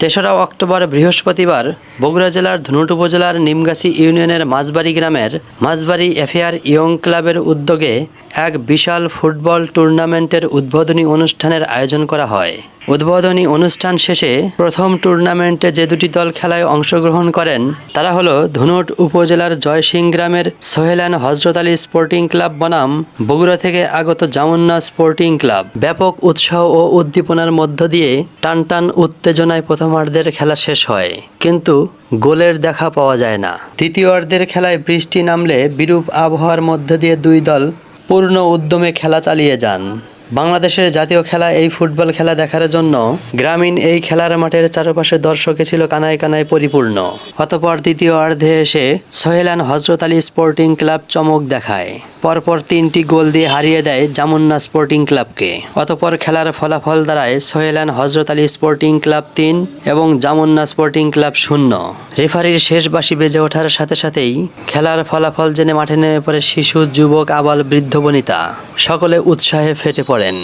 তেসরা অক্টোবর বৃহস্পতিবার বগুড়া জেলার ধুনট উপজেলার নিমগাছি ইউনিয়নের মাঝবাড়ি গ্রামের মাঝবাড়ি এফএআর ইয়ং ক্লাবের উদ্যোগে এক বিশাল ফুটবল টুর্নামেন্টের উদ্বোধনী অনুষ্ঠানের আয়োজন করা হয়। উদ্বোধনী অনুষ্ঠান শেষে প্রথম টুর্নামেন্টে যে দুটি দল খেলায় অংশগ্রহণ করেন তারা হলো ধুনট উপজেলার জয়সিং গ্রামের Sohel and Hazrat Ali sporting club বনাম বগুড়া থেকে আগত জামুন্না স্পোর্টিং ক্লাব। ব্যাপক উৎসাহ ও উদ্দীপনার মধ্য দিয়ে টানটান উত্তেজনায় প্রথমার্ধের খেলা শেষ হয়, কিন্তু গোলের দেখা পাওয়া যায় না। তৃতীয়ার্ধের খেলায় বৃষ্টি নামলে বিরূপ আবহাওয়ার মধ্য দিয়ে দুই দল পূর্ণ উদ্যমে খেলা চালিয়ে যান। বাংলাদেশের জাতীয় খেলা এই ফুটবল খেলা দেখার জন্য গ্রামীণ এই খেলার মাঠের চারপাশে দর্শকে ছিল কানায় কানায় পরিপূর্ণ। অতঃপর তৃতীয়ার্ধে এসে Sohel and Hazrat Ali sporting club চমক দেখায়, পরপর 3টি গোল দিয়ে হারিয়ে দেয় জামুন্না স্পোর্টিং ক্লাবকে। অতঃপর খেলার ফলাফল দাঁড়ায় Sohel and Hazrat Ali sporting club 3 এবং জামুন্না স্পোর্টিং ক্লাব 0। রেফারির শেষ বাঁশি বেজে ওঠার সাথে সাথেই খেলার ফলাফল জেনে মাঠে নেমে পড়ে শিশু, যুবক, আবাল, বৃদ্ধ বনিতা সকলে উৎসাহে ফেটে পড়েন।